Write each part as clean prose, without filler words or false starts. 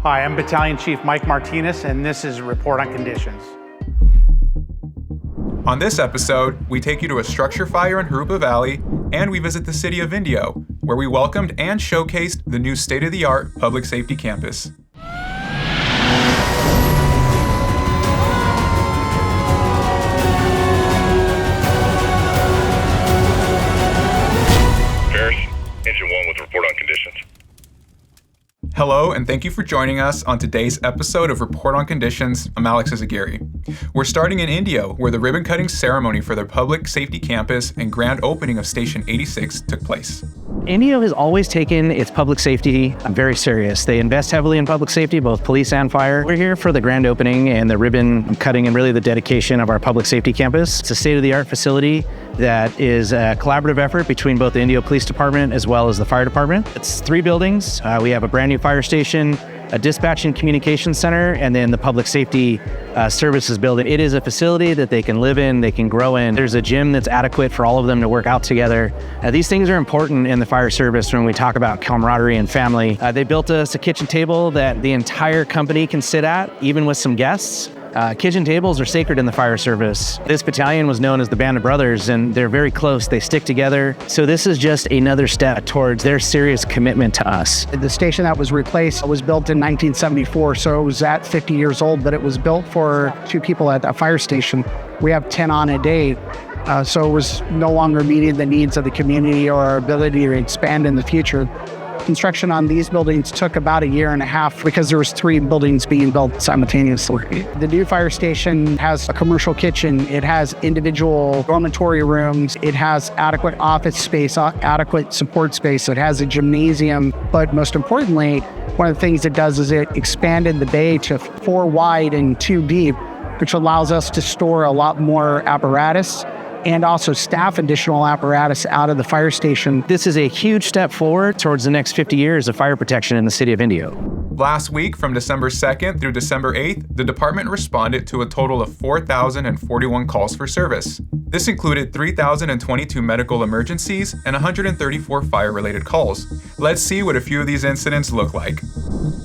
Hi, I'm Battalion Chief Mike Martinez, and this is Report on Conditions. On this episode, we take you to a structure fire in Jurupa Valley, and we visit the City of Indio, where we welcomed and showcased the new state-of-the-art public safety campus. Engine 1 with report on conditions. Hello, and thank you for joining us on today's episode of Report on Conditions. I'm Alex Izaguirre. We're starting in Indio, where the ribbon-cutting ceremony for their public safety campus and grand opening of Station 86 took place. Indio has always taken its public safety very serious. They invest heavily in public safety, both police and fire. We're here for the grand opening and the ribbon cutting and really the dedication of our public safety campus. It's a state-of-the-art facility that is a collaborative effort between both the Indio Police Department as well as the fire department. It's 3 buildings. We have a brand new fire station, a dispatch and communications center, and then the public safety services building. It is a facility that they can live in, they can grow in. There's a gym that's adequate for all of them to work out together. These things are important in the fire service when we talk about camaraderie and family. They built us a kitchen table that the entire company can sit at, even with some guests. Kitchen tables are sacred in the fire service. This battalion was known as the Band of Brothers, and they're very close. They stick together. So this is just another step towards their serious commitment to us. The station that was replaced was built in 1974, so it was at 50 years old, but it was built for 2 people at that fire station. We have 10 on a day, so it was no longer meeting the needs of the community or our ability to expand in the future. Construction on these buildings took about a year and a half because there was 3 buildings being built simultaneously. The new fire station has a commercial kitchen. It has individual dormitory rooms. It has adequate office space, adequate support space. It has a gymnasium. But most importantly, one of the things it does is it expanded the bay to 4 wide and 2 deep, which allows us to store a lot more apparatus and also staff additional apparatus out of the fire station. This is a huge step forward towards the next 50 years of fire protection in the City of Indio. Last week, from December 2nd through December 8th, the department responded to a total of 4,041 calls for service. This included 3,022 medical emergencies and 134 fire-related calls. Let's see what a few of these incidents look like.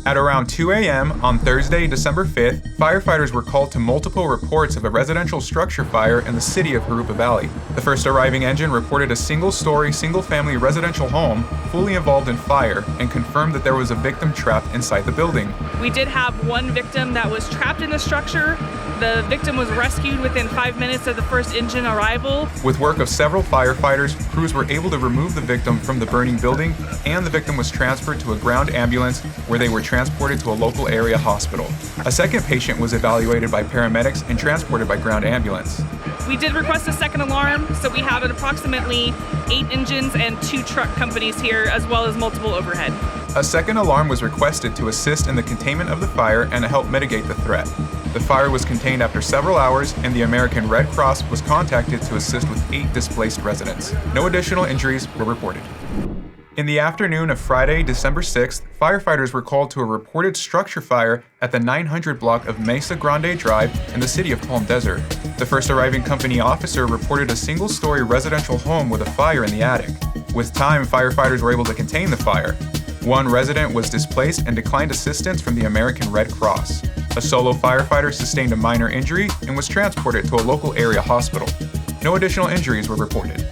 At around 2 a.m. on Thursday, December 5th, firefighters were called to multiple reports of a residential structure fire in the city of Jurupa Valley. The first arriving engine reported a single-story, single-family residential home fully involved in fire and confirmed that there was a victim trapped inside the building. We did have 1 victim that was trapped in the structure. The victim was rescued within 5 minutes of the first engine arrival. With work of several firefighters, crews were able to remove the victim from the burning building, and the victim was transferred to a ground ambulance where they were transported to a local area hospital. A second patient was evaluated by paramedics and transported by ground ambulance. We did request a second alarm, so we have approximately 8 engines and 2 truck companies here, as well as multiple overhead. A second alarm was requested to assist in the containment of the fire and to help mitigate the threat. The fire was contained after several hours, and the American Red Cross was contacted to assist with 8 displaced residents. No additional injuries were reported. In the afternoon of Friday, December 6th, firefighters were called to a reported structure fire at the 900 block of Mesa Grande Drive in the city of Palm Desert. The first arriving company officer reported a single-story residential home with a fire in the attic. With time, firefighters were able to contain the fire. 1 resident was displaced and declined assistance from the American Red Cross. A solo firefighter sustained a minor injury and was transported to a local area hospital. No additional injuries were reported.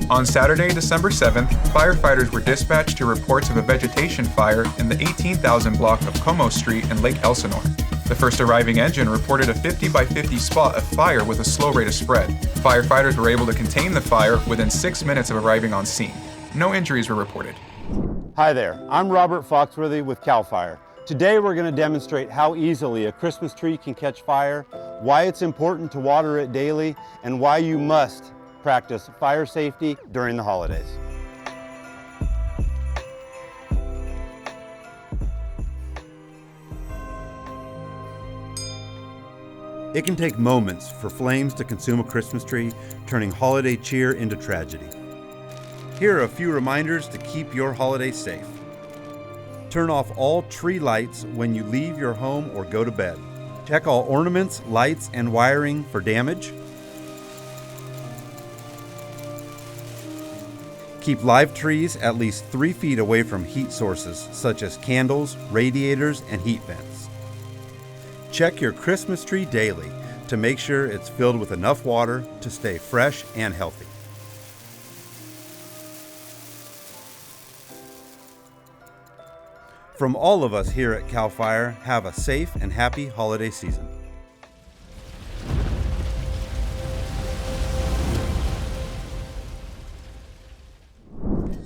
On Saturday, December 7th, firefighters were dispatched to reports of a vegetation fire in the 18,000 block of Como Street in Lake Elsinore. The first arriving engine reported a 50 by 50 spot of fire with a slow rate of spread. Firefighters were able to contain the fire within 6 minutes of arriving on scene. No injuries were reported. Hi there, I'm Robert Foxworthy with CAL FIRE. Today we're going to demonstrate how easily a Christmas tree can catch fire, why it's important to water it daily, and why you must practice fire safety during the holidays. It can take moments for flames to consume a Christmas tree, turning holiday cheer into tragedy. Here are a few reminders to keep your holiday safe. Turn off all tree lights when you leave your home or go to bed. Check all ornaments, lights, and wiring for damage. Keep live trees at least 3 feet away from heat sources such as candles, radiators, and heat vents. Check your Christmas tree daily to make sure it's filled with enough water to stay fresh and healthy. From all of us here at CAL FIRE, have a safe and happy holiday season.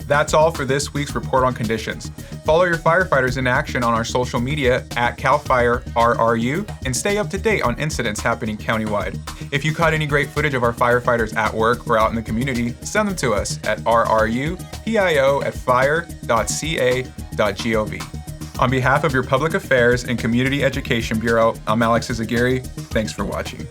That's all for this week's Report on Conditions. Follow your firefighters in action on our social media at CAL FIRE RRU and stay up to date on incidents happening countywide. If you caught any great footage of our firefighters at work or out in the community, send them to us at rrupio@fire.ca.gov. On behalf of your Public Affairs and Community Education Bureau, I'm Alex Izaguirre. Thanks for watching.